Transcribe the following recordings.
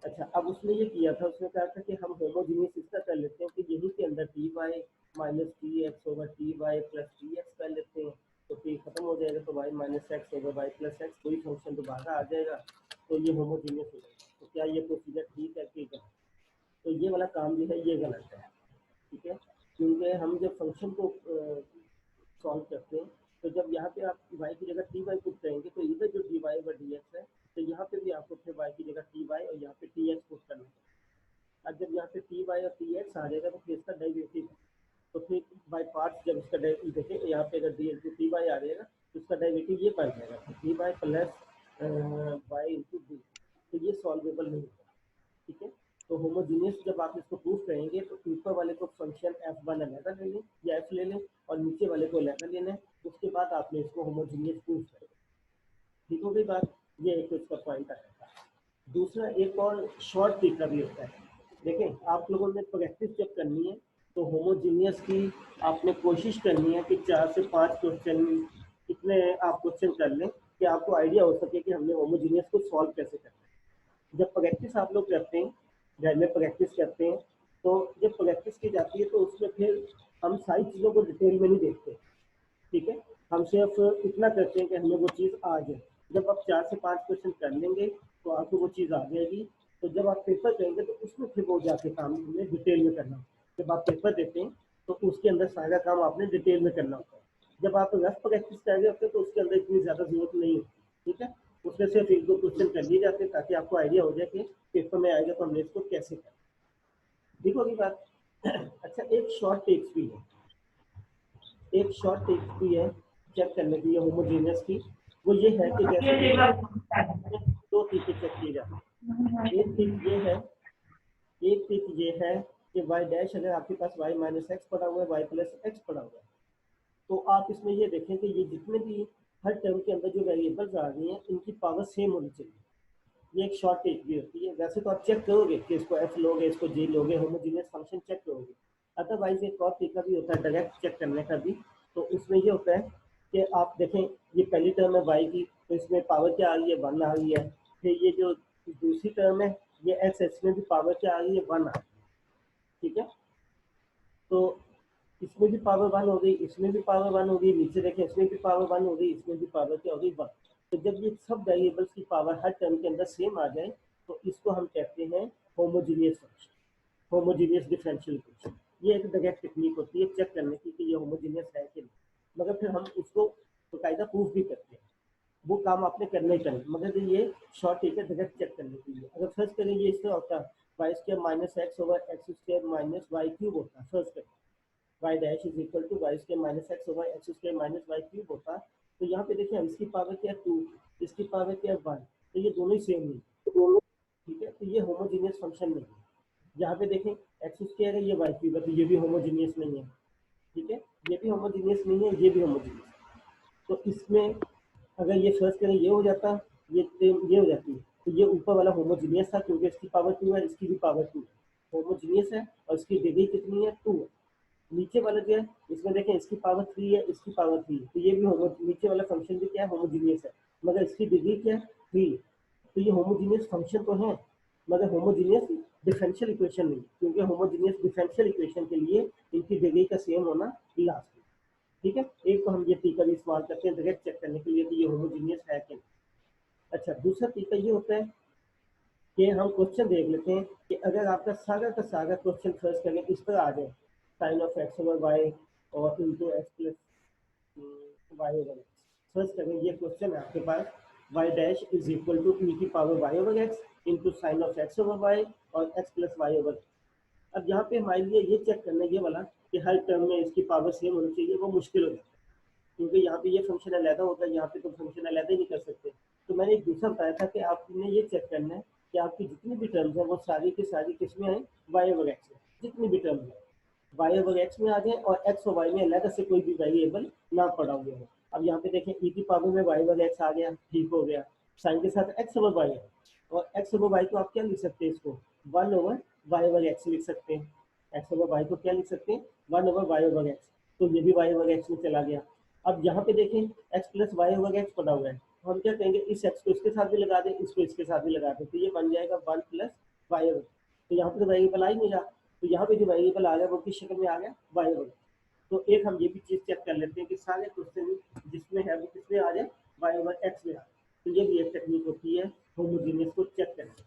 अच्छा, अब उसने ये किया था, उसने कहा था कि हम होमोजीनियस इसका कर लेते हैं कि यहीं के अंदर T Y minus T X over T Y plus T X कर लेते हैं, तो टी खत्म हो जाएगा, तो Y minus X over Y plus X, कोई फंक्शन दोबारा आ जाएगा, तो ये होमोजीनियस हो जाएगा। तो क्या ये प्रोसीजर ठीक है? ठीक है। तो ये वाला काम जो है ये गलत है, ठीक है, क्योंकि हम जब फंक्शन को सॉल्व करते हैं, तो जब यहाँ पे आप वाई की जगह टी वाई पुट करेंगे, तो इधर जो D Y over D X है, तो यहाँ पे भी आपको फिर वाई की जगह टी वाई और यहाँ पे टी एक्स पुट करना है। अब जब यहाँ पे टी वाई और टी एक्स आ जाएगा, तो फिर इसका डेरिवेटिव, तो फिर बाई पार्ट जब इसका देखिए यहाँ पे अगर डी इंटू टी वाई आ जाएगा, तो इसका डेरिवेटिव ये बन जाएगा T Y plus Y into D, तो ये सॉल्वेबल नहीं होगा, ठीक है। तो होमोजीनियस जब आप इसको प्रूव करेंगे, तो ऊपर वाले को फंक्शन f1 अलग ले लें या f ले लें, और नीचे वाले को अलग लेना है, उसके बाद आपने इसको होमोजीनियस प्रूव करें। ठीक हो गई बात? ये एक इसका पॉइंट आया। दूसरा एक और शॉर्ट तरीका भी होता है। देखें, आप लोगों ने प्रैक्टिस जब करनी है, तो होमोजीनियस की आपने कोशिश करनी है कि 4 से 5 क्वेश्चन, इतने आप क्वेश्चन कर लें कि आपको आइडिया हो सके कि हमने होमोजीनियस को सॉल्व कैसे करना है। जब प्रैक्टिस आप लोग करते हैं, घर में प्रैक्टिस करते हैं, तो जब प्रैक्टिस की जाती है, तो उसमें फिर हम सारी चीज़ों को डिटेल में नहीं देखते, ठीक है। हम सिर्फ इतना करते हैं कि हमें वो चीज़ आ जाए। जब आप 4 से 5 क्वेश्चन कर लेंगे, तो आपको वो चीज़ आ जाएगी। तो जब आप पेपर करेंगे, तो उसमें फिर वो जाके काम हमें डिटेल में करना होता है। जब आप पेपर देते हैं, तो उसके अंदर सारा काम आपने डिटेल में करना होता है। जब आप रफ प्रैक्टिस कर रहे होते हैं, तो उसके अंदर इतनी ज़्यादा जरूरत नहीं होती, ठीक है। उसमें सिर्फ 1-2 क्वेश्चन कर लिए जाते हैं, ताकि आपको आइडिया हो जाए कि पेपर में आएगा तो हमने इसको कैसे करना। ठीक होगी बात? अच्छा, एक शॉर्ट टिप्स भी है, एक शॉर्ट टिप्स भी है चेक करने की होमोजेनियस की। वो ये है कि जैसे दो तरीके चेक किए जाते हैं। एक टिप ये है, एक टिप ये है कि वाई डैश अगर आपके पास वाई माइनस एक्स पड़ा हुआ है, वाई प्लस एक्स पड़ा हुआ है, तो आप इसमें ये देखें कि ये जितने भी हर टर्म के अंदर जो वेरिएबल्स आ रही हैं, इनकी पावर सेम होनी चाहिए। ये एक शॉर्ट टिप भी होती है। वैसे तो आप चेक करोगे कि इसको एफ लोगे, इसको जी लोगे, होमोजीनियस फंक्शन चेक करोगे। अदरवाइज एक और तरीका भी होता है डायरेक्ट चेक करने का भी। तो उसमें ये होता है कि आप देखें, ये पहली टर्म है वाई की, तो इसमें पावर क्या आ रही है? 1 आ रही है। फिर ये जो दूसरी टर्म है, ये एक्स, इसमें भी पावर क्या आ रही है? 1 आ रही है, ठीक है। तो इसमें भी पावर 1 हो गई, इसमें भी पावर 1 हो गई, नीचे देखें इसमें भी पावर 1 हो गई, इसमें भी पावर क्या हो गई? 1। तो जब ये सब वेरिएबल्स की पावर हर टर्म के अंदर सेम आ जाए, तो इसको हम कहते हैं homogeneous function, homogeneous differential equation. ये एक डायरेक्ट टेक्निक होती है चेक करने की कि ये होमोजीनियस है कि नहीं, मगर फिर हम उसको बाकायदा प्रूफ भी करते हैं। वो काम आपने करना ही करना, मगर ये शॉर्ट टिक है डायरेक्ट चेक करने के लिए। अगर फर्स्ट करें, ये इससे होता है Y square minus X over X square minus Y cube होता है। फर्स्ट करें Y dash is equal to Y square minus X over X square minus Y cube होता। तो यहाँ पे देखिए, इसकी पावर क्या 2, इसकी पावर क्या 1, तो ये दोनों ही सेम नहीं, ठीक है। तो ये होमोजीनियस फंक्शन नहीं है। यहाँ पे देखें एक्स स्क्वायर है, ये वाई क्यूब है, तो ये भी होमोजीनियस नहीं है, ठीक है। ये भी होमोजीनियस नहीं है, ये भी होमोजीनियस। तो इसमें अगर ये फर्स्ट करें, ये हो जाता, ये हो जाती है, तो ये ऊपर वाला होमोजीनियस था, क्योंकि इसकी पावर 2 है, इसकी भी पावर 2 है, होमोजीनियस है, और इसकी डिग्री कितनी है? 2 है। नीचे वाला जो है, इसमें देखें इसकी पावर 3 है, इसकी पावर 3 है, तो ये भी नीचे वाला फंक्शन भी क्या है? होमोजीनियस है, मगर इसकी डिग्री क्या है? 3। तो ये होमोजीनियस फंक्शन तो है, मगर होमोजीनियस डिफरेंशियल इक्वेशन नहीं, क्योंकि होमोजीनियस डिफरेंशियल इक्वेशन के लिए इनकी डिग्री का सेम होना लास्ट, ठीक है। एक तो हम ये तरीका भी इस्तेमाल करते हैं डायरेक्ट चेक करने के लिए कि ये होमोजीनियस है कि नहीं। अच्छा, दूसरा तरीका ये होता है कि हम क्वेश्चन देख लेते हैं कि अगर आपका सारा का सारा क्वेश्चन फर्स्ट करें इस तरह आ जाए, sine of X over Y और into X plus Y over X. First करें, ये क्वेश्चन है आपके पास, Y dash is equal to E की power Y over X into sine of X over Y और एक्स प्लस वाई ओवर। अब यहाँ पे हमारे लिए ये चेक करना ये वाला कि हर टर्म में इसकी पावर सेम होनी चाहिए, वो मुश्किल हो जाता है, क्योंकि यहाँ पे ये फंक्शन अलहदा होता है, यहाँ पे तो फंक्शन अलहदा ही नहीं कर सकते। तो मैंने एक दूसरा बताया था कि आपने ये चेक करना है कि आपकी जितनी भी टर्म्स हैं, वो सारी की सारी किस में है? वाई ओवर एक्स में। जितनी भी टर्म्स हैं वाई ओवर एक्स में आ जाए, और एक्स और वाई में अलग से कोई भी वेरिएबल ना पड़ा हुआ हो। अब यहाँ पे देखें, ई की पावर में वाई ओवर एक्स आ गया, ठीक हो गया, साइन के साथ एक्स ओवर वाई है, और एक्स ओवर वाई को आप क्या लिख सकते हैं? इसको 1 ओवर वाई ओवर एक्स लिख सकते हैं। एक्स ओवर वाई को क्या लिख सकते हैं? 1 ओवर वाई ओवर एक्स। तो ये भी वाई ओवर एक्स में चला गया। अब यहाँ पे देखें, X plus Y over X पड़ा हुआ है, तो हम क्या कहेंगे? इस एक्स को इसके साथ भी लगा दें, इसको इसके साथ भी लगा दें, तो ये बन जाएगा 1 प्लस वाई, तो यहाँ पे तो वेरिएबल आ ही नहीं रहा, तो यहाँ पे जो वेरिएबल आ गया वो किस शक्ल में आ गया, वाई। तो एक हम ये भी चीज चेक कर लेते हैं कि सारे क्वेश्चन जिसमें है वो किसमें आ जाए, वाई ओवर एक्स में आ जाए। तो ये भी एक टेक्निक होती है होमोजीनियस को चेक करने की।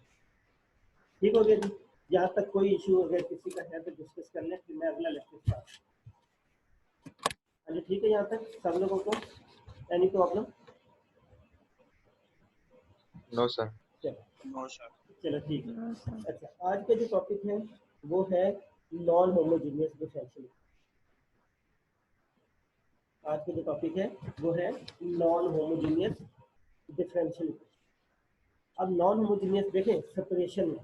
ठीक हो गया जी। यहाँ तक कोई इशू अगर किसी का है तो डिस्कस कर लें, फिर मैं अगला लेक्चर स्टार्ट। अच्छा ठीक है, यहाँ तक सब लोगों को एनी प्रॉब्लम? No sir. चलो चलो ठीक है। अच्छा आज का जो टॉपिक है वो है नॉन होमोजीनियस डिफरेंशियल। आज का जो टॉपिक है वो है नॉन होमोजीनियस डिफरेंशियल। अब नॉन होमोजीनियस देखें सेपरेशन में,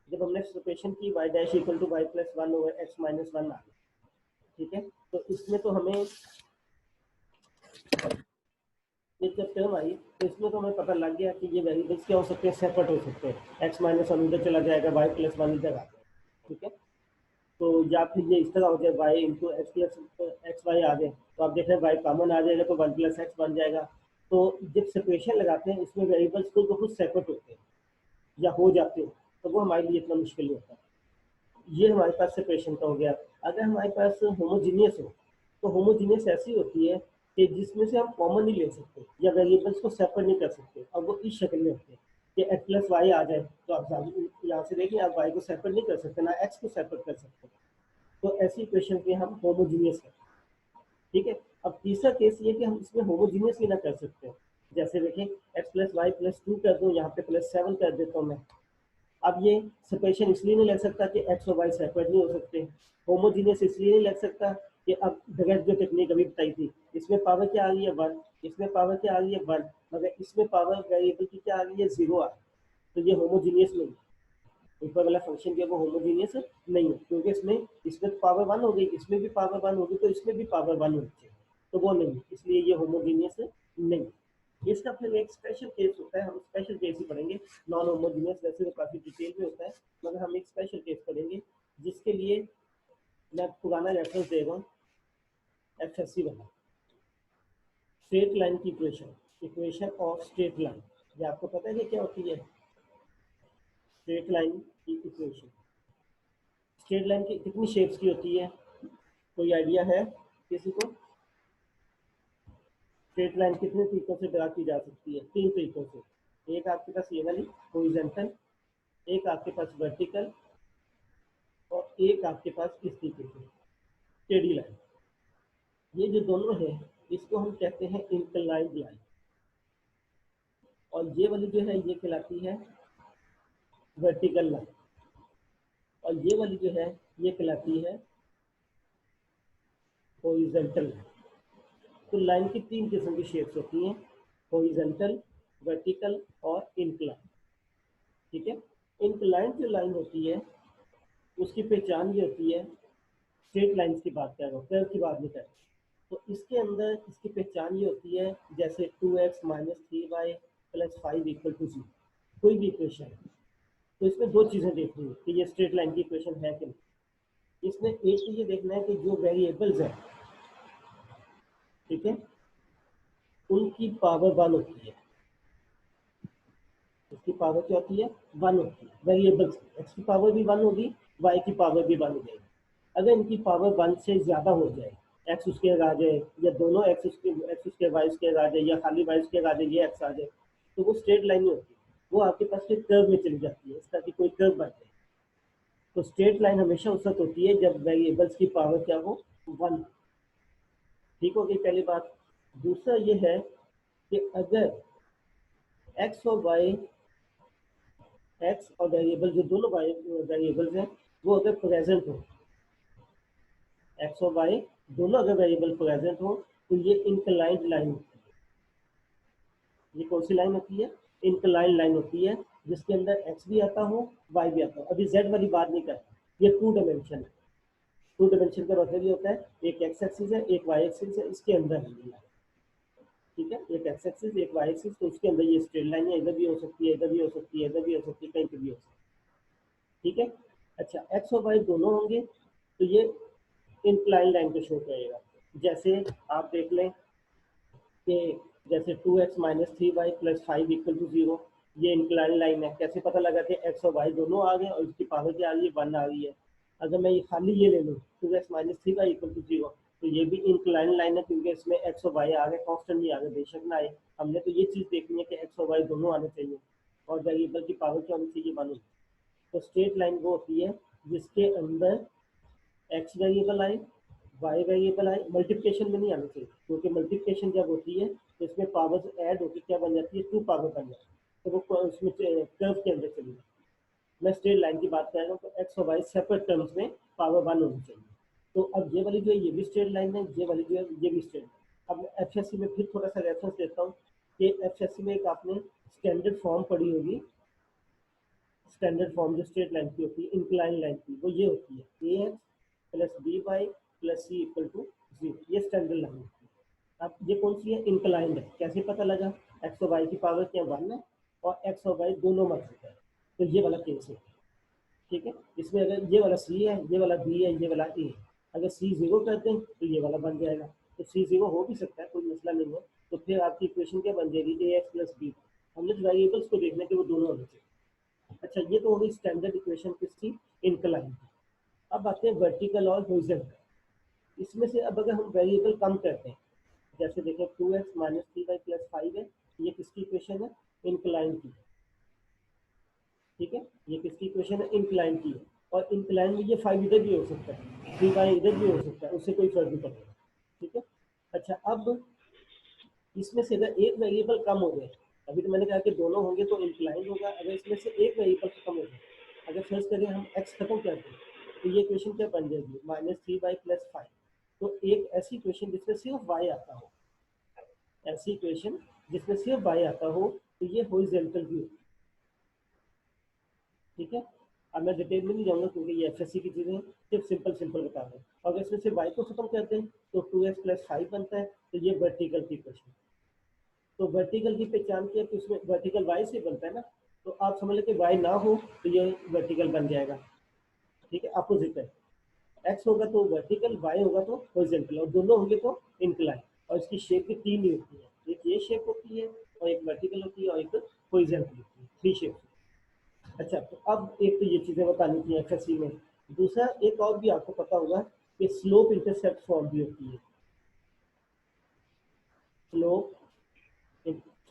जब हमने सेपरेशन की y dash equal to Y plus one over X minus one आ गया, ठीक है। तो इसमें तो हमें ये जब टर्म आई तो इसमें तो हमें पता लग गया कि ये वेरिएबल्स क्या हो सकते हैं, सेपरेट हो सकते हैं। एक्स माइनस वन इधर चला जाएगा, वाई प्लस वन इधर आ जाएगा, ठीक है। तो या फिर ये इस तरह हो जाए Y into X plus X Y आ जाए, तो आप देख रहे हैं वाई कॉमन आ जाएगा तो वन प्लस एक्स बन जाएगा। तो जब सेपरेशन लगाते हैं इसमें वेरिएबल्स खुद ब खुद सेपरेट होते हैं या हो जाते हैं, तो वो हमारे लिए इतना मुश्किल नहीं होता। ये हमारे पास सेपरेशन का हो गया। अगर हमारे पास होमोजीनियस हो तो होमोजीनियस ऐसी होती है कि जिसमें से हम कॉमन नहीं ले सकते या वेरिएबल्स को सेपरेट नहीं कर सकते। अब वो इस शक्ल में होते हैं कि एक्स प्लस वाई आ जाए, तो आप यहाँ से देखिए आप वाई को सेपरेट नहीं कर सकते, ना एक्स को सेपरेट कर सकते। तो ऐसी इक्वेशन के हम होमोजीनियस है, ठीक है। अब तीसरा केस ये कि हम इसमें होमोजीनियस भी ना कर सकते। जैसे देखें X plus Y plus two कर दूँ, यहाँ पे प्लस सेवन कर देता हूँ मैं। अब ये सेपरेशन इसलिए नहीं लग सकता कि एक्स और वाई सेपरेट नहीं हो सकते। होमोजीनियस इसलिए नहीं लग सकता कि अब बगैर जो टेक्निक अभी बताई थी, इसमें पावर क्या आ रही है वन, इसमें पावर क्या आ रही है वन, मगर इसमें पावर वेरिएबल की क्या आ रही है, जीरो आ रही है। तो ये होमोजीनियस नहीं है, ऊपर वाला फंक्शन जो है वो होमोजीनियस नहीं है, क्योंकि इसमें तो पावर वन हो गई, इसमें भी पावर वन होगी, तो इसमें भी पावर वन होनी चाहिए, तो वो नहीं है, इसलिए ये होमोजीनियस नहीं है। इसका फिर एक स्पेशल केस होता है, हम स्पेशल केस ही पढ़ेंगे। नॉन होमोजीनियस वैसे तो काफी डिटेल में होता है, मगर हम एक स्पेशल केस पढ़ेंगे जिसके लिए मैं पुराना रेफरेंस दे रहा हूँ, एफएससी वाला, स्ट्रेट लाइन की equation, equation of straight line. ये आपको पता है कि क्या होती है स्ट्रेट लाइन की इक्वेशन? स्ट्रेट लाइन की कितनी शेप्स की होती है, कोई आइडिया है किसी को? स्ट्रेट लाइन कितने तरीकों से ड्रा की जा सकती है? तीन तरीकों से। एक आपके पास ये वाली हॉरिजॉन्टल, एक आपके पास वर्टिकल, और एक आपके पास इस तरीके से टेढ़ी लाइन। ये जो दोनों है इसको हम कहते हैं इंक्लाइंड लाइन, और ये वाली जो है ये कहलाती है वर्टिकल लाइन, और ये वाली जो है ये कहलाती है हॉरिजॉन्टल लाइन। तो लाइन की तीन किस्म की शेप्स होती हैं, हॉरिजॉन्टल, वर्टिकल और इंक्लाइन, ठीक है। इंक्लाइन जो लाइन होती है उसकी पहचान ये होती है, स्ट्रेट लाइन्स की बात कर रहा हूँ, कर्व की बात नहीं कर रहा। तो इसके अंदर इसकी पहचान ये होती है, जैसे 2x minus three Y plus five equal to zero, कोई भी इक्वेशन है, तो इसमें दो चीज़ें देखनी है कि ये स्ट्रेट लाइन की इक्वेशन है कि नहीं। इसमें एक तो ये देखना है कि जो वेरिएबल्स हैं, ठीक है, उनकी पावर वन होती है। इसकी पावर क्या होती है, वन होती है। वेरिएबल्स एक्स की पावर भी वन होगी, वाई की पावर भी वन हो जाएगी। अगर इनकी पावर वन से ज़्यादा हो जाए, एक्स स्क्वायर आ जाए, या दोनों एक्स स्क्वायर वाई स्क्वायर आ जाए, या खाली वाई स्क्वायर आ जाए, ये एक्स आ जाए, तो वो स्ट्रेट लाइन नहीं होती, वो आपके पास फिर कर्व में चली जाती है, इसका कि कोई कर्व बन जाए। तो स्ट्रेट लाइन हमेशा उस वक्त होती है जब वेरिएबल्स की पावर क्या हो, वन। ठीक हो गई पहली बात। दूसरा ये है कि अगर एक्स और वाई, एक्स और वेरिएबल जो दोनों वेरिएबल्स हैं वो अगर प्रेजेंट हो, एक्स और वाई दोनों अगर वेरिएबल प्रेजेंट हो, तो ये इंक्लाइंड लाइन होती है। ये कौन सी लाइन होती है, इंक्लाइंड लाइन होती है, जिसके अंदर एक्स भी आता हो, वाई भी आता हो। अभी जेड वाली बात नहीं कर रहा, ये टू डायमेंशन है। टू डायमेंशन का मतलब ये होता है एक एक्स एक्सिस है एक वाई एक्सिस है, इसके अंदर है ये लाइन, ठीक है। एक एक्स एक्सिस एक वाई एक्सिस, तो उसके अंदर ये स्ट्रेट लाइन है, इधर भी हो सकती है, इधर भी हो सकती है, इधर भी हो सकती है, कहीं पर भी हो सकती है, ठीक है। अच्छा एक्स और वाई दोनों होंगे तो ये इंक्लाइन लाइन को शो करेगा। जैसे आप देख लें कि जैसे 2x minus three Y plus five equal to zero, ये इंक्लाइन लाइन है, कैसे पता लगा कि एक्स और वाई दोनों आ गए और इसकी पावर क्या आ रही है, 1 आ रही है। अगर मैं ये खाली ये ले लूँ 2x minus 3y equal to 0, तो ये भी इंक्लाइन लाइन है क्योंकि इसमें एक्स और वाई आ गए, कॉन्स्टेंट नहीं आ गए, बेशक ना आए। हमने तो ये चीज़ देखनी है कि एक्स और वाई दोनों आने चाहिए और वेरिएबल की पावर क्या होनी चाहिए, 1। तो स्ट्रेट लाइन वो होती है जिसके अंदर एक्स वेरिएबल आए, वाई वेरिएबल आए, मल्टीप्लिकेशन में नहीं आनी चाहिए क्योंकि मल्टीप्लिकेशन जब होती है तो इसमें पावर ऐड होकर क्या बन जाती है, 2 पावर बन जाती है, तो वो उसमें कर्व के अंदर चली जाती है। मैं स्ट्रेट लाइन की बात कर रहा हूँ, तो एक्स और वाई सेपरेट टर्म्स में पावर 1 होनी चाहिए। तो अब ये वाली जो है ये भी स्ट्रेट लाइन है, ये वाली जो है ये भी स्ट्रेट लाइन। अब मैं एफएससी में फिर थोड़ा सा रेफरेंस देता हूँ कि एफएससी में एक आपने स्टैंडर्ड फॉर्म पढ़ी होगी, स्टैंडर्ड फॉर्म जो स्ट्रेट लाइन की होती है, इंक्लाइन लाइन की, वो ये होती है A X plus B Y plus C equal to 0, ये स्टैंडर्ड लाइन होती है। अब ये कौन सी है, इंक्लाइंड है। कैसे पता लगा, एक्स और वाई की पावर क्या 1 है और एक्स और वाई दोनों मर चुका है, तो ये वाला केस है। ठीक है, इसमें अगर ये वाला सी है, ये वाला बी है, ये वाला ए है, अगर सी 0 कर दें तो ये वाला बन जाएगा। तो सी 0 हो भी सकता है, कोई मसला नहीं है। तो फिर आपकी इक्वेशन क्या बन जाएगी, ए एक्स प्लस बी। हमने वेरिएबल्स को देखना है कि वो दोनों होने चाहिए। अच्छा, ये तो हो गई स्टैंडर्ड इक्वेशन किसकी, इंक्लाइन की। अब आते हैं वर्टिकल और हॉरिजॉन्टल। इसमें से अब अगर हम वेरिएबल कम करते हैं, जैसे देखें 2x माइनस 3y प्लस 5 है, ये किसकी इक्वेशन है, इंक्लाइन की। ठीक है, ये किसकी इक्वेशन है, इंक्लाइन की है। और इंक्लाइन में ये 5 इधर भी हो सकता है, 3y इधर भी हो सकता है, उससे कोई फर्क नहीं पड़ेगा। ठीक है। अच्छा, अब इसमें से अगर एक वेरिएबल कम हो जाए, अभी तो मैंने कहा कि दोनों होंगे तो इंक्लाइन होगा, अगर इसमें से एक वेरिएबल कम हो जाए, अगर फर्ज करें हम x खत्म कर दें, तो ये इक्वेशन क्या बन जाएगी, माइनस 3y प्लस 5। तो एक ऐसी इक्वेशन जिसमें सिर्फ y आता हो, ऐसी इक्वेशन जिसमें सिर्फ y आता हो, तो ये हॉरिजॉन्टल व्यू। ठीक है, अब मैं डिटेल में नहीं जाऊंगा क्योंकि ये एफएससी की चीज़ें हैं, सिर्फ सिंपल सिंपल बता रहे हैं। अगर इसमें से y को खत्म कर दें तो 2x प्लस 5 बनता है, तो ये वर्टिकल की इक्वेशन। तो वर्टिकल की पहचान किया कि उसमें वर्टिकल वाई से बनता है ना, तो आप समझ लें कि वाई ना हो तो ये वर्टिकल बन जाएगा। ठीक है, अपोजिट है, एक्स होगा तो वर्टिकल, वाई होगा तो हॉरिजॉन्टल, और दोनों होंगे तो इंक्लाइन। और इसकी शेप भी 3 ही होती है, एक ये शेप होती है और एक वर्टिकल होती है और एक हॉरिजॉन्टल होती है, 3 शेप। अच्छा, तो अब एक तो ये चीज़ें बतानी थी एफएससी में। दूसरा एक और भी आपको पता होगा कि स्लोप इंटरसेप्ट फॉर्म भी होती है। स्लोप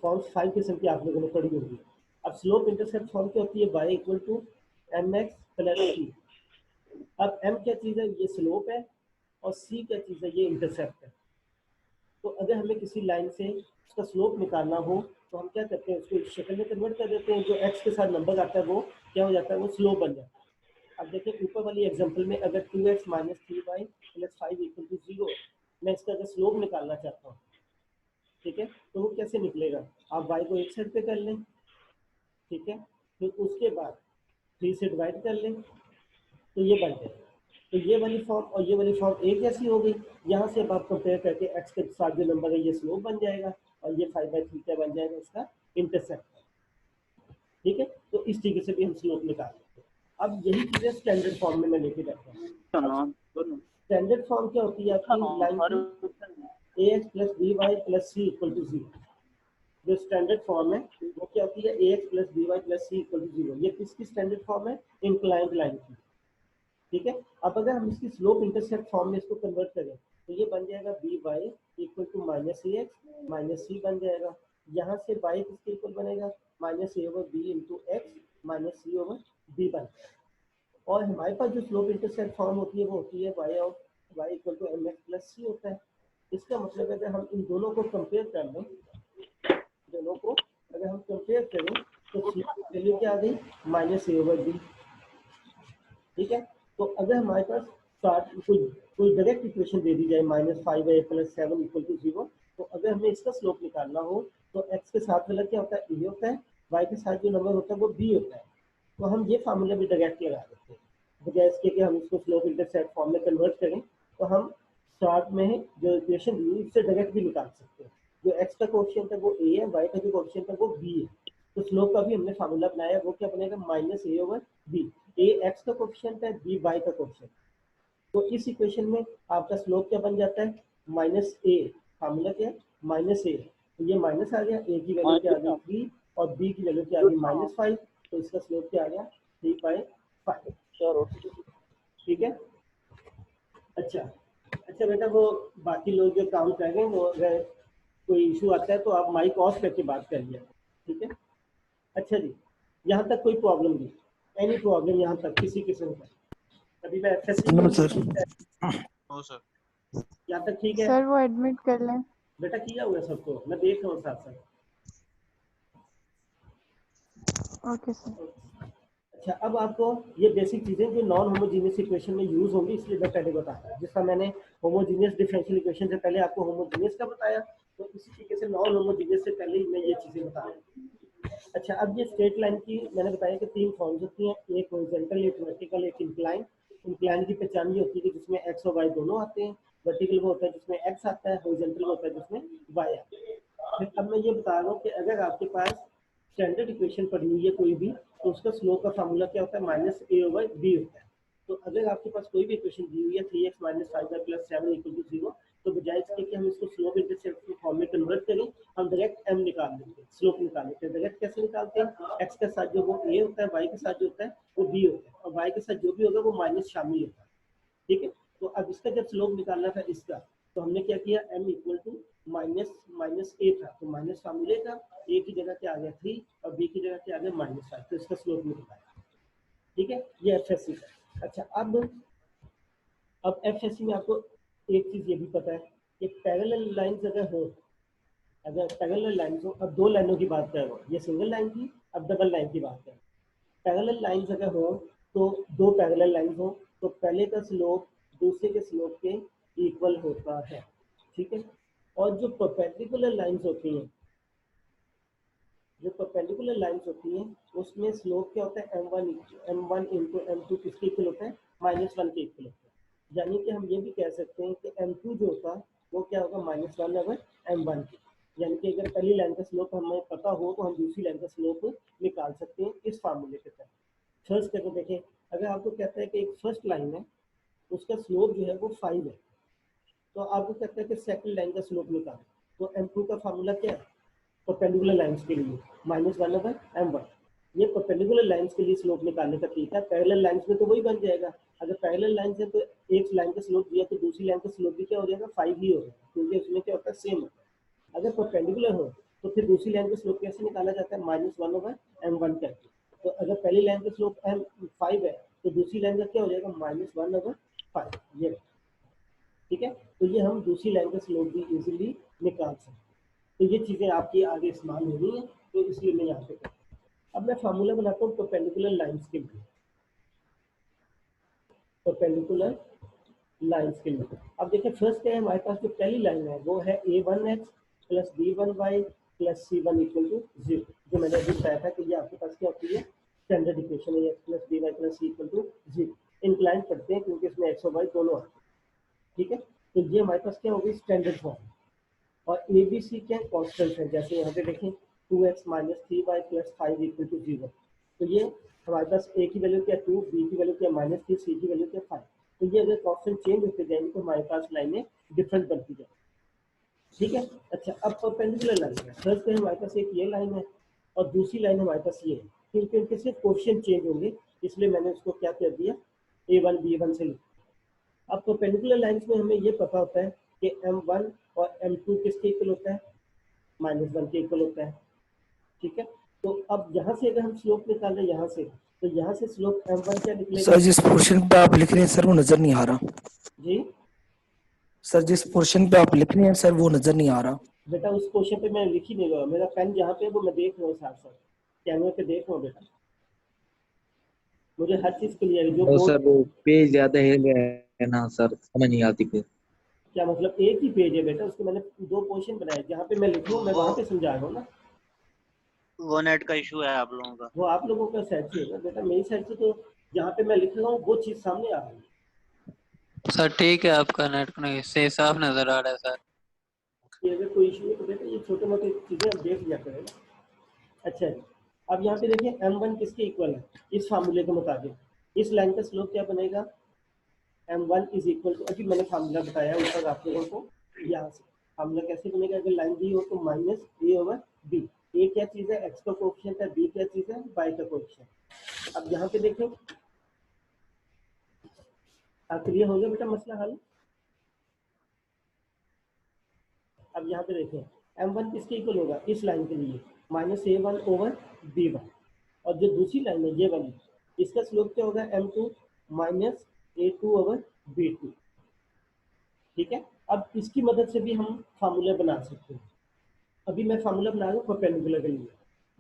फॉर्म 5 किस्म की आप लोगों ने पढ़ी होगी। अब स्लोप इंटरसेप्ट फॉर्म क्या होती है, y equal to M X plus C. अब m क्या चीज़ है, ये स्लोप है, और c क्या चीज़ है, ये इंटरसेप्ट है। तो अगर हमें किसी लाइन से उसका स्लोप निकालना हो तो हम क्या करते हैं, उसको इस शक्ल में कन्वर्ट कर देते हैं, जो x के साथ नंबर आता है वो क्या हो जाता है, वो स्लोप बन जाता है। अब देखिए ऊपर वाली एग्जांपल में अगर 2x minus 3y plus 5 equal to 0, मैं इसका अगर स्लोप निकालना चाहता हूँ, ठीक है, तो वो कैसे निकलेगा, आप y को एक साइड पे कर लें, ठीक है, फिर उसके बाद 3 से डिवाइड कर लें, तो ये बन जाएगा। तो ये वाली फॉर्म और ये वाली फॉर्म एक जैसी हो गई। यहाँ से अब आप कंपेयर करके एक्स के साथ जो नंबर है ये स्लोप बन जाएगा, और ये 5/3 क्या बन जाएगा, इसका इंटरसेप्ट। ठीक है, तो इस तरीके से भी हम स्लोप निकाल सकते हैं। अब यही चीज़ें स्टैंडर्ड फॉर्म में मैं लेके बैठा हूँ। स्टैंडर्ड फॉर्म क्या होती है आपकी लाइन की, A X plus B Y plus C equal to 0। जो स्टैंडर्ड फॉर्म है वो क्या होती है, A X plus B Y plus C equal to 0। ये किसकी स्टैंडर्ड फॉर्म है, इंक्लाइंड लाइन की। ठीक है, अब अगर हम इसकी स्लोप इंटरसेप्ट फॉर्म में इसको कन्वर्ट करें तो ये बन जाएगा B Y equal to minus A X minus C बन जाएगा। यहाँ से वाई किसके इक्वल बनेगा, minus A over B into X minus C over B बन जाएगा। और हमारे पास जो स्लोप इंटरसेप्ट फॉर्म होती है वो होती है Y of Y equal to M X plus C होता है। इसका मतलब अगर हम इन दोनों को कंपेयर कर लें, दोनों को अगर हम कंपेयर करें तो सी की वैल्यू क्या आ गई, माइनस ए ओवर बी। ठीक है, तो अगर हमारे पास कोई डायरेक्ट इक्वेशन दे दी जाए -5y प्लस 7 इक्वल टू 0, तो अगर हमें इसका स्लोप निकालना हो तो x के साथ वाला क्या होता है, ए होता है, y के साथ जो नंबर होता है वो b होता है। तो हम ये फार्मूला भी डायरेक्ट लगा देते हैं, बजाय इसके कि हम इसको स्लोप इंटरसेप्ट फॉर्म में कन्वर्ट करें, तो हम स्टार्ट में जो इक्वेशन दी उससे डायरेक्ट भी निकाल सकते हैं। जो x का कोएफिशिएंट है वो a है, y का जो कोएफिशिएंट है वो b है। तो स्लोप का भी हमने फार्मूला बनाया, वो क्या बनेगा, minus A over B. A x का कोएफिशिएंट है, बी वाई का कोएफिशिएंट। तो इस इक्वेशन में आपका स्लोप क्या बन जाता है, माइनस ए। फार्मूला क्या है, माइनस ए। तो ये माइनस आ गया, ए की वैल्यू क्या आ गई 3, और बी की वैल्यू क्या आ गई -5, तो इसका स्लोप क्या आ गया 3/5। ठीक है। अच्छा अच्छा बेटा, वो बाकी लोग जो काम कर रहे हैं वो अगर कोई इशू आता है तो आप माइक ऑफ करके बात करिए, ठीक है। अच्छा जी, यहाँ तक कोई प्रॉब्लम नहीं, एनी प्रॉब्लम यहाँ तक किसी किस्म का? अभी मैं एफएससी में नो सर। यहाँ तक ठीक है सर वो एडमिट कर लें। बेटा? किया हुआ है सबको, मैं देख रहा हूँ साथ साथ। Okay sir. अच्छा, अब आपको ये बेसिक चीजें जो नॉन होमोजीनियस इक्वेशन में यूज होंगी इसलिए मैं पहले बताया, जिसका मैंने होमोजीनियस डिफरेंशियल इक्वेशन से पहले आपको होमोजीनियस का बताया, तो इसी तरीके से नॉन होमोजीनियस से पहले ही मैं ये चीजें बताया। अच्छा, अब ये स्ट्रेट लाइन की मैंने बताया कि 3 फॉर्म्स होती हैं, एक हॉरिजॉन्टल, एक वर्टिकल, एक इंक्लाइन। इंक्लाइन की पहचान ये होती है कि जिसमें एक्स और वाई दोनों आते हैं, वर्टिकल वो होता है जिसमें एक्स आता है, हॉरिजॉन्टल वो होता है जिसमें वाई आता है। फिर अब मैं ये बता रहा हूँ कि अगर आपके पास स्टैंडर्ड इक्वेशन पढ़ी हुई है कोई भी, तो उसका स्लोप का फार्मूला क्या होता है? -a/b होता है। तो अगर आपके पास कोई भी इक्वेशन दी हुई है 3x - 5y + 7 = 0, तो बजाय इसके कि हम इसको स्लोप इंटरसेप्ट फॉर्म में कन्वर्ट करें, हम डायरेक्ट m निकाल लेते हैं, स्लोप निकाल लेते हैं। डायरेक्ट कैसे निकालते हैं? x के साथ जो वो a होता है, y के साथ जो होता है वो b होता है, और y के साथ जो भी होगा वो माइनस शामिल होता है। ठीक है। तो अब इसका जब स्लोप निकालना था इसका, तो हमने क्या किया? m = -a था, तो माइनस फार्मूले का a की जगह क्या आ गया 3 और b की जगह क्या आ गया -5, तो इसका स्लोप निकला। ठीक है, ये एफएससी का। अच्छा, अब एफएससी में आपको एक चीज ये भी पता है कि पैरेलल लाइंस अगर पैरेलल लाइंस हो, अब 2 लाइनों की बात कर रहा हूँ, ये सिंगल लाइन की, अब डबल लाइन की बात है। पैरेलल लाइंस अगर हो तो 2 पैरेलल लाइंस हो तो पहले का स्लोप दूसरे के स्लोप के इक्वल होता है। ठीक है। और जो परपेंडिकुलर लाइंस होती हैं, उसमें स्लोप क्या होता है? m1 × m2 किसके इक्वल होता है? -1 के इक्वल होता है। यानी कि हम ये भी कह सकते हैं कि m2 जो होता है वो क्या होगा? -1/m1 के। यानी कि अगर पहली लाइन का स्लोप हमें पता हो तो हम दूसरी लाइन का स्लोप निकाल सकते हैं इस फार्मूले के तहत। फर्स्ट करके देखें, अगर आपको कहता है कि एक फर्स्ट लाइन है उसका स्लोप जो है वो 5 है, तो आपको कहता है कि सेकंड लाइन का स्लोप निकालें, तो m2 का फार्मूला क्या है? परपेंडिकुलर लाइंस के लिए -1/m1। ये परपेंडिकुलर लाइंस के लिए स्लोप निकालने का तरीका है। पैरेलल लाइंस में तो वही बन जाएगा। अगर पैरेलल लाइंस है तो एक लाइन का स्लोप दिया तो दूसरी लाइन का स्लोप भी क्या हो जाएगा? 5 ही होगा, क्योंकि उसमें क्या होता है? सेम होता है। अगर परपेंडिकुलर हो तो फिर दूसरी लाइन का स्लोप कैसे निकाला जाता है? -1/m1 करके। तो अगर पहली लाइन का स्लोप m5 है तो दूसरी लाइन का क्या हो जाएगा? -1/5। ये ठीक है। तो ये हम दूसरी लाइन का स्लोप भी इजीली निकाल सकते हैं। तो ये चीज़ें आपकी आगे इस्तेमाल होनी है, तो इसलिए मैं यहाँ पे करता हूँ। अब मैं फार्मूला बनाता हूँ परपेंडिकुलर लाइंस के लिए। परपेंडिकुलर लाइंस के लिए अब देखिए, फर्स्ट है हमारे पास जो पहली लाइन है वो है a1x + b1y + c1 = 0, जो मैंने अभी बताया था कि ये आपके पास क्या होती है? स्टैंडर्ड इक्वेशन है, x + by + c = 0। इंक्लाइन पढ़ते हैं क्योंकि इसमें x और y दोनों आते हैं। ठीक है। तो ये हमारे पास क्या होगी? Standard form. और ए बी सी क्या कॉन्स्टेंट है, जैसे यहाँ पे देखें 2x - 3y + 5 = 0। तो ये हमारे पास a की वैल्यू क्या है? 2, b की वैल्यू क्या है? -3, c की वैल्यू क्या है? 5। तो ये अगर कॉन्स्टेंट चेंज होते जाएंगे तो हमारे पास लाइनें डिफरेंट बनती जाएंगी। ठीक है। अच्छा, अब परपेंडिकुलर लाइन है, फर्स्ट है हमारे पास एक ये लाइन है और दूसरी लाइन हमारे पास ये है, क्योंकि उनके सिर्फ कोएफिशिएंट चेंज होंगे, इसलिए मैंने उसको क्या कर दिया? a1 b1 से लिखा। अब परपेंडिकुलर लाइंस में हमें ये पता होता है कि m1 और m2 किसके इक्वल होता है? -1 के इक्वल होता है। ठीक है। तो अब यहाँ से अगर हम स्लोप निकाल रहे हैं यहाँ से, तो यहाँ से स्लोप m1 क्या निकलेगा? सर जिस पोर्शन पे आप लिख रहे हैं सर वो नजर नहीं आ रहा। जी सर जिस पोर्शन पे आप लिख रहे हैं सर वो नजर नहीं आ रहा। बेटा, उस क्वेश्चन पे मैं लिख ही नहीं रहा, मेरा पेन जहाँ पे है वो मैं देख रहा हूँ, साथ साथ कैमरे पे देख रहा हूँ बेटा, मुझे हर चीज क्लियर है। जो वो बोर्ड सर वो पेज ज्यादा हिल गया है ना सर, समझ नहीं आती फिर। क्या मतलब? एक ही पेज है बेटा, उसके मैंने 2 क्वेश्चन बनाए, जहाँ पे मैं लिख रहा हूँ मैं वहाँ पे समझा रहा हूँ ना। वो नेट का इशू है आप लोगों का। वो आप लोगों का साइड से होगा बेटा, मेरी साइड से तो जहाँ पे मैं लिख रहा हूँ वो चीज सामने आ रही है। सर ठीक है, आपका नेट कनेक्शन से साफ नजर आ रहा है सर। कि अगर कोई इशू है तो बेटा ये छोटे मोटे चीजें आप देख लिया करें। अच्छा जी, अब यहाँ पे देखिए m1 किसके इक्वल है? इस फार्मूले के मुताबिक इस लाइन का स्लोप क्या बनेगा? m1 = अभी मैंने फार्मूला बताया ऊपर आप लोगों को, यहाँ से फार्मूला कैसे बनेगा? अगर लाइन दी हो तो -a/b, ए क्या चीज है, एक्स का कोएफिशिएंट है, बी क्या चीज है, वाई का कोएफिशिएंट। अब यहाँ पे देखें, क्लियर हो गया बेटा मसला हल। अब यहाँ पे देखें m1 किसके इक्वल होगा, इस लाइन के लिए -a1 ओवर b1, और जो दूसरी लाइन है ये वाली, इसका स्लोप क्या होगा, m2 -a2 ओवर b2। ठीक है, अब इसकी मदद से भी हम फार्मूला बना सकते हैं। अभी मैं फार्मूला बना रहा हूँ परपेंडिकुलर के लिए।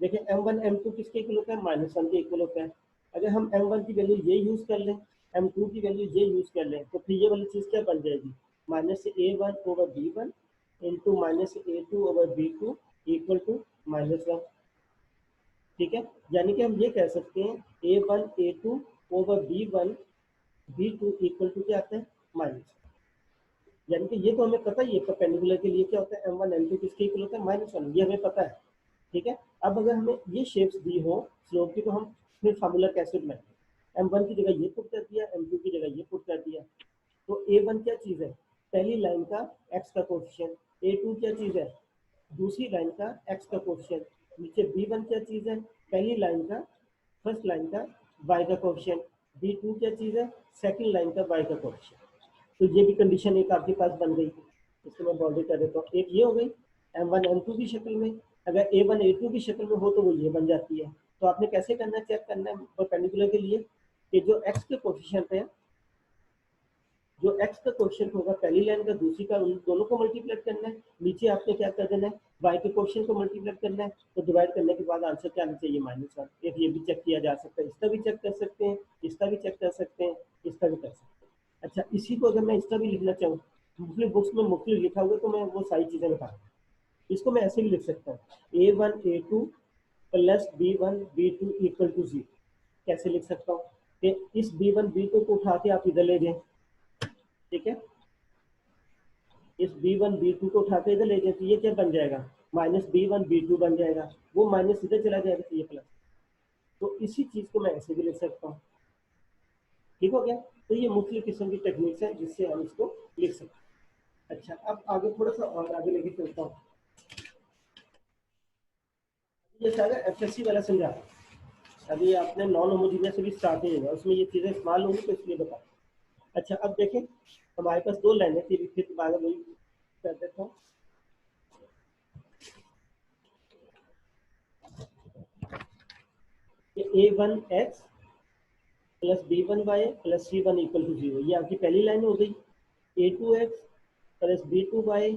देखिए m1 m2 किसके इक्वल होता है, -1 के इक्वल होता है। अगर हम m1 की वैल्यू ये यूज कर लें, m2 की वैल्यू ये यूज कर लें, तो फिर ये वाली चीज क्या बन जाएगी, -a1 over b1 into -a2 over b2 equal to -1। ठीक है, यानी कि हम ये कह सकते हैं a1 a2 over b1 b2 equal to क्या आता है, माइनस। यानी कि ये तो हमें पता ही है परपेंडिकुलर के लिए क्या होता है, m1 m2 किसके इक्वल होता है, -1, ये हमें पता है। ठीक है, अब अगर हमें ये शेप्स दी हो स्लोप की, तो हम फिर फार्मूला कैसे बनाएंगे, m1 की जगह ये पुट कर दिया, m2 की जगह ये पुट कर दिया। तो a1 क्या चीज़ है, पहली लाइन का x का कोएफिशिएंट, a2 क्या चीज़ है, दूसरी लाइन का x का कोएफिशिएंट, नीचे b1 क्या चीज़ है, पहली लाइन का फर्स्ट लाइन का y का कोएफिशिएंट, b2 क्या चीज़ है, सेकंड लाइन का y का कोएफिशिएंट। तो ये भी कंडीशन एक आपके पास बन गई। इसको मैं बाउंड्री कर देता हूँ, एक ये हो गई m1 m2 की शक्ल में। अगर a1 a2 की शक्ल में हो तो वो ये बन जाती है। तो आपने कैसे करना है, चेक करना है परपेंडिकुलर के लिए कि जो x के कोएफिशिएंट है, जो x का कोएफिशिएंट होगा पहली लाइन का दूसरी का, उन दोनों को मल्टीप्लाई करना है। नीचे आपने क्या कर देना है, y के कोएफिशिएंट को मल्टीप्लाई करना है। तो डिवाइड करने के बाद आंसर क्या आना चाहिए, -1। एक ये भी चेक किया जा सकता है, इसका भी चेक कर सकते हैं, इसका भी चेक कर सकते हैं, इसका भी कर सकते हैं। अच्छा, इसी को अगर मैं इसका भी लिखना चाहूँ, मुख्तलिफ बुक्स में मुख्तलिफ लिखा हुआ है, तो मैं वो सारी चीज़ें बता दूँ। इसको मैं ऐसे भी लिख सकता हूँ, a1 a2 plus b1 b2 equal to 0। कैसे लिख सकता हूँ कि इस b1 b2 को उठा के आप इधर ले जाएं। ठीक है, इस b1 b2 को उठा के इधर ले जाए, तो ये क्या बन जाएगा, -b1 b2 बन जाएगा, वो माइनस इधर चला जाएगा, तो ये प्लस। तो इसी चीज़ को मैं ऐसे भी लिख सकता हूँ। ठीक हो गया, तो ये मुख्तलिफ किस्म की टेक्निक्स है जिससे हम इसको लिख सकते हैं। अच्छा, अब आगे थोड़ा सा और आगे लेके चलता हूँ। ये सारा एफएससी वाला समझा, अभी आपने नॉन होमोजीनियस से भी स्टार्ट नहीं होगा, उसमें ये चीज़ें इस्तेमाल होंगी, तो इसलिए बता। अच्छा, अब देखें हमारे पास दो लाइनें थी, फिर दोबारा वही कर देता हूँ। a1x plus b1y plus c1 equal to 0, ये आपकी पहली लाइन हो गई। a2x plus b2y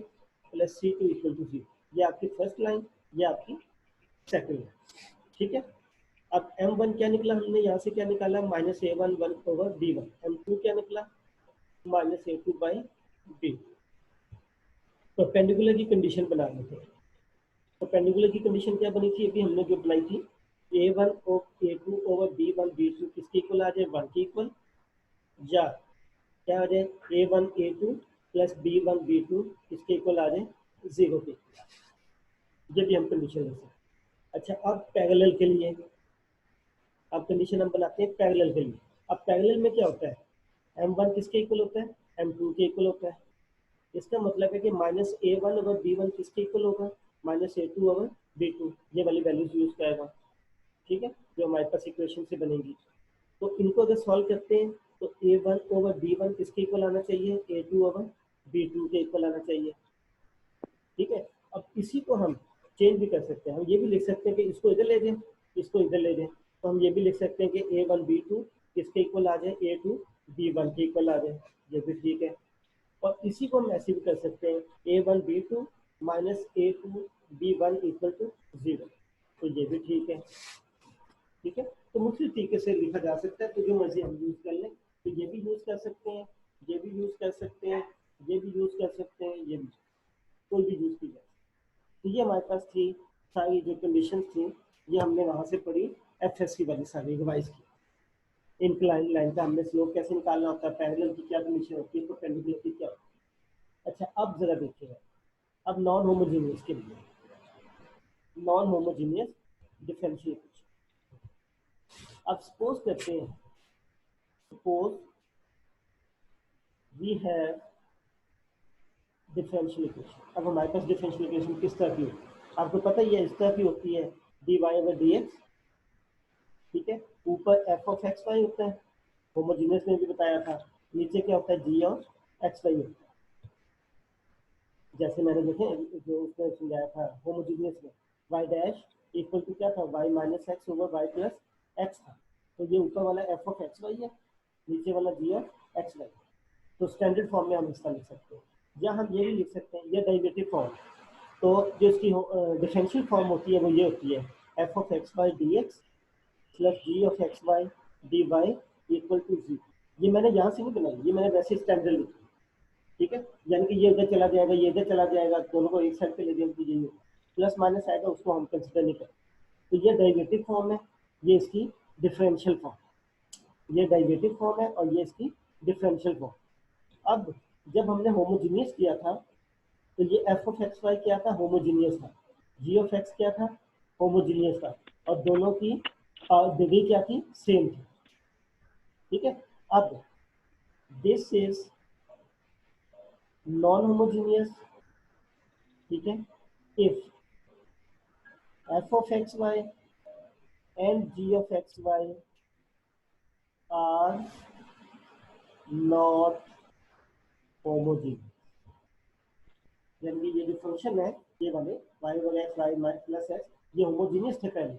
plus c2 equal to 0, ये आपकी फर्स्ट लाइन, ये आपकी सेकंड लाइन। ठीक है, अब m1 क्या निकला, हमने यहाँ से क्या निकाला, -a1 1 ओवर b1। m2 क्या निकला, -a2 बाई b। परपेंडिकुलर की कंडीशन बना लेते हैं। परपेंडिकुलर की कंडीशन क्या बनी थी, अभी हमने जो बनाई थी, a1 और a2 ओवर b1 b2 किसके इक्वल आ जाए, 1 के इक्वल, या क्या आ जाए, a1 a2 plus b1 b2 किसके इक्वल आ जाए, 0 के। ये भी हम कंडीशन ले सकते हैं। अच्छा, अब पैरेलल के लिए, अब कंडीशन हम बनाते हैं पैरेलल के लिए। अब पैरेलल में क्या होता है, m1 किसके इक्वल होता है, m2 के इक्वल होता है। इसका मतलब है कि -a1 ओवर b1 किसके इक्वल होगा, -a2 ओवर b2। ये वाली वैल्यूज यूज करेगा। ठीक है, जो हमारे पास इक्वेशन से बनेगी। तो इनको अगर सॉल्व करते हैं तो a1 ओवर b1 किसके इक्वल आना चाहिए, a2 ओवर b2 के इक्वल आना चाहिए। ठीक है, अब इसी को हम चेंज भी कर सकते हैं। हम ये भी लिख सकते हैं कि इसको इधर ले जाएं, इसको इधर ले जाएं। तो हम ये भी लिख सकते हैं कि a1 b2 किसके इक्वल आ जाए, a2 b1 के इक्वल आ जाए। ये भी ठीक है। और इसी को हम ऐसे भी कर सकते हैं, a1 b2 minus a2 b1 equal to 0। तो ये भी ठीक है। ठीक है, तो मुख्तलिफ तरीके से लिखा जा सकता है, तो जो मर्जी हम यूज़ कर लें। तो ये भी यूज़ कर सकते हैं, ये भी यूज़ कर सकते हैं, ये भी यूज़ कर सकते हैं, ये भी, कोई भी यूज़ की जाए। तो ये हमारे पास थी सारी जो कंडीशन थी, ये हमने वहाँ से पढ़ी एफएससी वाली सारी रिवाइज की। इंक्लाइन लाइन का हमने स्लोप कैसे निकालना होता है, पैरेलल की क्या कंडीशन होती है, परपेंडिकुलर की क्या होती है। अच्छा, अब जरा देखिएगा, अब नॉन होमोजीनियस के लिए, नॉन होमोजीनियस डिफरेंशियल इक्वेशन। अब सपोज करते हैं, suppose we have differential equation. अब हमारे पास डिफरेंशियल इक्वेशन किस तरह की है, आपको पता ही है इस तरह की होती है dy over dx, ठीक है, ऊपर f of x y होता है, होमोजीनियस में भी बताया था, नीचे क्या होता है g of x y होता है। जैसे मैंने देखे जो उसमें समझाया था होमोजीनियस में y डैश इक्वल टू क्या था y minus X over y plus x था, तो ये ऊपर वाला f ऑफ एक्स वाई है, नीचे वाला g ऑफ एक्स वाई। तो स्टैंडर्ड फॉर्म में हम इसका लिख सकते हैं, या हम ये भी लिख सकते हैं ये डेरिवेटिव फॉर्म। तो जो इसकी डिफरेंशियल फॉर्म होती है वो ये होती है f of x Y D X plus g of x Y D Y equal to 0। ये मैंने यहाँ से नहीं बनाई, ये मैंने वैसे स्टैंडर्ड लिखी, ठीक है, यानी कि ये इधर चला जाएगा, ये इधर चला जाएगा, दोनों को एक साइड पे ले देंगे तो यही प्लस माइनस आएगा, उसको हम कंसिडर नहीं करते। तो ये डेरिवेटिव फॉर्म है, ये इसकी डिफरेंशियल फॉर्म, ये डेरिवेटिव फॉर्म है और ये इसकी डिफरेंशियल फॉर्म। अब जब हमने होमोजीनियस किया था तो ये एफ ऑफ एक्स वाई क्या था, होमोजीनियस था, जी ऑफ एक्स क्या था, होमोजीनियस था, और दोनों की डिग्री क्या थी, सेम थी, ठीक है। अब दिस इज नॉन होमोजीनियस, ठीक है, if f of x y and g of x y are not homogeneous, यानी ये जो फंक्शन है ये वाले y over x y plus x ये होमोजीनियस थे पहले,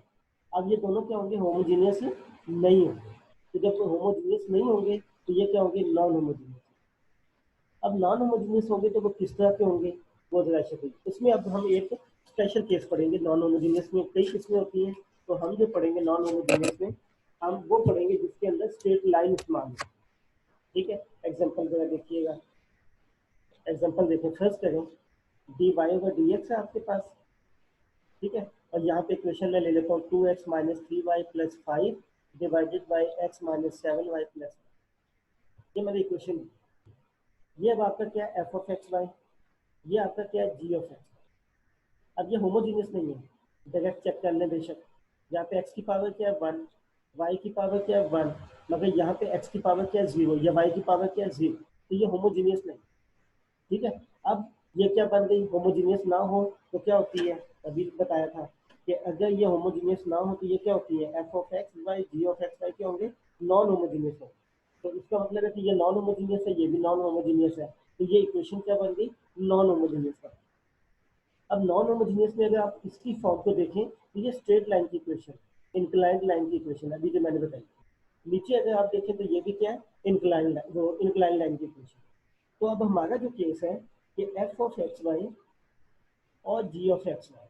अब ये दोनों क्या होंगे, होमोजीनियस नहीं होंगे। तो जब होमोजीनियस नहीं होंगे तो ये क्या होंगे, नॉन होमोजीनियस। अब नॉन होमोजीनियस होंगे तो वो किस तरह के होंगे, वो जरा शक्ल उसमें। अब हम एक स्पेशल केस पढ़ेंगे, नॉन होमोजीनियस में कई किस्में होती हैं, तो हम जो पढ़ेंगे नॉन होमोजीनियस में हम वो पढ़ेंगे जिसके अंदर स्ट्रेट लाइन इस्तेमाल हो, ठीक है। एग्जांपल जरा देखिएगा, एग्जांपल देखें, फर्स्ट करें dy over dx है आपके पास, ठीक है, और यहाँ पे इक्वेशन में ले लेता हूँ 2x minus 3y plus 5 divided by x minus 7y plus, ये मेरी इक्वेशन। ये अब आपका क्या है, f ऑफ एक्स वाई, ये आपका क्या है, g ऑफ एक्स। अब ये होमोजीनियस नहीं है, डायरेक्ट चेक कर लें बेशक, यहाँ पे x की पावर क्या है 1, y की पावर क्या है 1, मगर यहाँ पे x की पावर क्या है 0 या y की पावर क्या है 0, तो ये होमोजीनियस नहीं, ठीक है। अब ये क्या बन गई, होमोजीनियस ना हो तो क्या होती है, अभी बताया था कि अगर ये होमोजीनियस ना हो तो ये क्या होती है, f of x Y G of x Y क्या होंगे, नॉन होमोजीनियस हो। तो इसका मतलब है कि ये नॉन होमोजीनियस है, ये भी नॉन होमोजीनियस है, तो ये इक्वेशन क्या बन गई, नॉन होमोजीनियस का। अब नॉन होमोजीनियस में अगर आप इसकी फॉर्म को देखें तो ये स्ट्रेट लाइन की इक्वेशन, इंक्लाइंड लाइन की इक्वेशन अभी जो मैंने बताई। नीचे अगर आप देखें तो ये भी क्या है, इंक्लाइंड लाइन, वो इंक्लाइंड लाइन की इक्वेशन। तो अब हमारा जो केस है कि एफ ऑफ एक्स वाई और g of x y,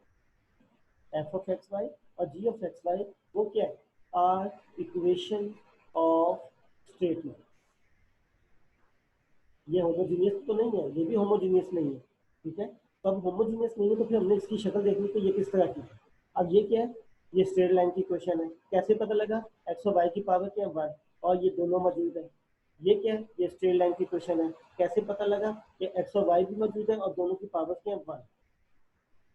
f of x y और जी ऑफ एक्स वाई वो क्या है, are equation of straight line. ये होमोजीनियस तो नहीं है, ये भी होमोजीनियस नहीं है, ठीक है। तो अब होमोजीनियस नहीं है तो फिर हमने इसकी शक्ल देखनी कि ये किस तरह की है। अब ये क्या है, ये स्ट्रेट लाइन की क्वेश्चन है, कैसे पता लगा, एक्स और वाई की पावर क्या है 1 और ये दोनों मौजूद है। ये क्या है, ये स्ट्रेट लाइन की क्वेश्चन है, कैसे पता लगा कि एक्स और वाई भी मौजूद है और दोनों की पावर क्या है 1,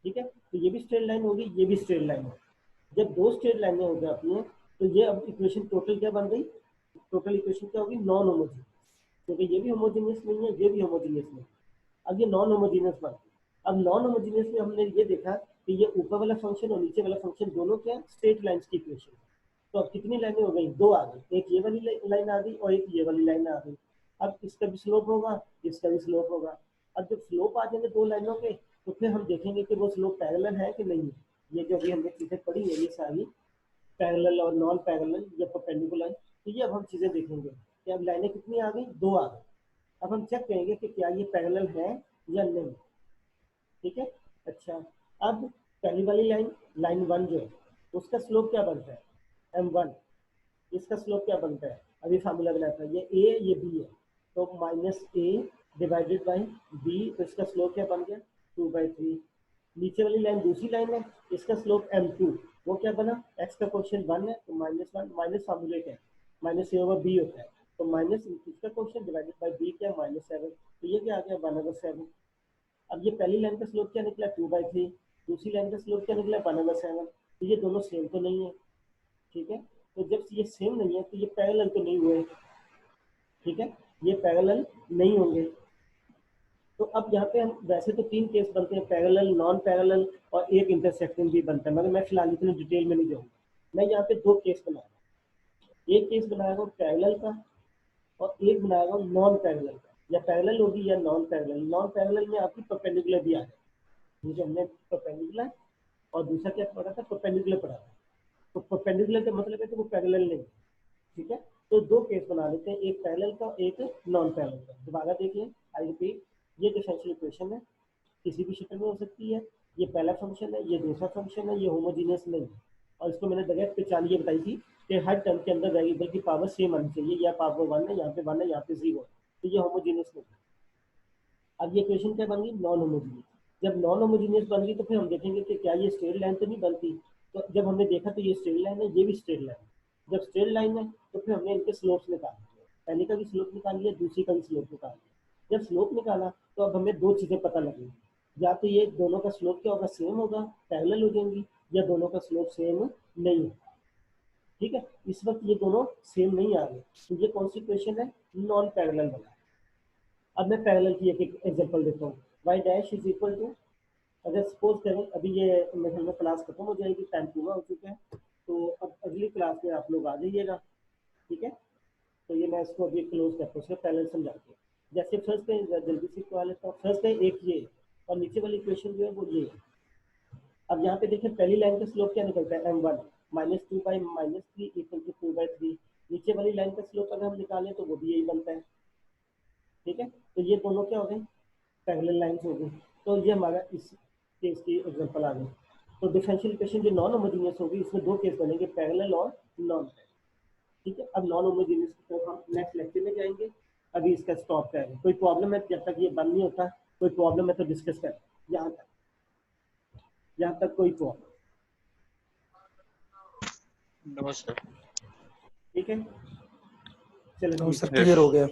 ठीक है। तो ये भी स्ट्रेट लाइन होगी, ये भी स्ट्रेट लाइन होगी। जब दो स्ट्रेट लाइनें हो जाती हैं तो ये अब इक्वेशन टोटल क्या बन गई, टोटल इक्वेशन क्या होगी, नॉन होमोजीनियस, क्योंकि ये भी होमोजीनियस नहीं है, ये भी होमोजीनियस नहीं। अब ये नॉन होमोजीनियस बन गई। अब नॉन होमोजीनियस में हमने ये देखा कि ये ऊपर वाला फंक्शन और नीचे वाला फंक्शन दोनों क्या स्ट्रेट लाइंस की इक्वेशन। तो अब कितनी लाइनें हो गई, दो आ गई, एक ये वाली लाइन आ गई और एक ये वाली लाइन आ गई। अब इसका भी स्लोप होगा, इसका भी स्लोप होगा। अब जब स्लोप आ जाएंगे दो लाइनों के तो फिर हम देखेंगे कि वो स्लोप पैरेलल है कि नहीं है। ये जो अभी हमने चीजें पढ़ी है ये सारी पैरेलल और नॉन पैरेलल या परपेंडिकुलर, तो ये अब हम चीजें देखेंगे कि अब लाइनें कितनी आ गई, दो आ गई। अब हम चेक करेंगे कि क्या ये पैरेलल है या नहीं, ठीक है। अच्छा, अब पहली वाली लाइन, लाइन 1 जो है उसका स्लोप क्या बनता है, m1, इसका स्लोप क्या बनता है, अभी फार्मूला बनाया था, ये a ये b है, तो minus a divided by b, तो इसका स्लोप क्या बन गया 2/3। नीचे वाली लाइन दूसरी लाइन है, इसका स्लोप m2, वो क्या बना, x का क्वेश्चन 1 है तो -1, माइनस फार्मूलेट है, माइनस a ओवर b होता है, तो माइनस इसका क्वेश्चन डिवाइडेड बाई b क्या -7, तो ये क्या आ गया 1/7। अब ये पहली लाइन का स्लोप क्या निकला 2/3, दूसरी लाइन का स्लोप क्या निकला 1/7, तो ये दोनों सेम तो नहीं है, ठीक है। तो जब ये सेम नहीं है तो ये पैरेलल तो नहीं हुए, ठीक है, ये पैरेलल नहीं होंगे। तो अब यहाँ पे हम वैसे तो 3 केस बनते हैं, पैरेलल, नॉन पैरेलल और एक इंटरसेक्टिंग भी बनता है, मगर मैं फिलहाल इतनी डिटेल में नहीं जाऊँगा। मैं यहाँ पे 2 केस बना रहा हूँ, एक केस बना रहा हूँ पैरेलल का और एक बना रहा हूँ नॉन पैरेलल का, या पैरेलल होगी या नॉन पैरेलल। नॉन पैरेलल में आपकी परपेंडिकुलर भी आ जाए, जैसे हमने परपेंडिकुलर और दूसरा क्या पढ़ा था, परपेंडिकुलर पढ़ा था। तो परपेंडिकुलर का मतलब है कि वो पैरेलल नहीं, ठीक है। तो 2 केस बना लेते हैं, एक पैरेलल का एक नॉन पैरेलल का। दोबारा देखिए, आई रिपीट, ये डिफरेंशियल इक्वेशन है, किसी भी शक्ल में हो सकती है। ये पहला फंक्शन है, ये दूसरा फंक्शन है, ये होमोजीनियस नहीं है। और इसको मैंने डायरेक्ट पहचान ये बताई थी कि हर टर्म के अंदर वेरिएबल की पावर सेम आनी चाहिए, या पावर 1 है, यहाँ पे 1 है, यहाँ पे 0 है, तो ये होमोजीनियस नहीं है। अब ये इक्वेशन क्या बन गई, नॉन होमोजीनियस। जब नॉन होमोजीनियस बन गई तो फिर हम देखेंगे कि क्या ये स्ट्रेट लाइन तो नहीं बनती। तो जब हमने देखा तो ये स्ट्रेट लाइन है, ये भी स्ट्रेट लाइन है। जब स्ट्रेट लाइन है तो फिर हमने इनके स्लोप्स निकाल लिए, पहले का भी स्लोप निकाल लिया, दूसरी का भी स्लोप निकाल लिया। जब स्लोप निकाला तो अब हमें 2 चीज़ें पता लगेंगी, या तो ये दोनों का स्लोप क्या होगा, सेम होगा, पैरेलल हो जाएंगी, या दोनों का स्लोप सेम नहीं है, ठीक है। इस वक्त ये दोनों सेम नहीं आ रहे, तो ये कौन सी इक्वेशन है, नॉन पैरेलल वाला। अब मैं पैरेलल की एक एग्जांपल देता हूँ, y dash is equal to, अगर सपोज करें अभी ये मेरे में क्लास खत्म हो जाएगी, टाइम पूरा हो चुका है, तो अब अगली क्लास में आप लोग आ जाइएगा, ठीक है। तो ये मैं इसको अभी क्लोज करता हूँ, उसमें पैरेलल समझाते हैं। जैसे फर्स्ट पे जल्दी से करवा लेता हूँ, फर्स्ट है एक ये, और नीचे वाली इक्वेशन जो है वो ये है। अब यहाँ पे देखिए पहली लाइन का स्लोप क्या निकलता है, m1 -2 बाई -3 इक्वल टू 2/3। नीचे वाली लाइन का स्लोप अगर हम निकालें तो वो भी यही बनता है, ठीक है। तो ये दोनों क्या हो गए, पैरेलल लाइंस हो गई। तो ये हमारा इस केस की एग्जांपल आ गई। तो डिफरेंशियल इक्वेशन जो नॉन होमोजीनियस होगी, इसमें 2 केस बनेंगे, पैरेलल और नॉन पैरेलल, ठीक है। अब नॉन होमोजीनियस की तरफ हम नेक्स्ट लेक्चर में जाएंगे, अभी इसका स्टॉप करेंगे। कोई प्रॉब्लम है, जब तक ये बंद नहीं होता कोई प्रॉब्लम है तो डिस्कस करें, यहाँ तक कोई प्रॉब्लम, नो सर। ठीक है। चलो नो ठीक सर, है। क्लियर हो गया।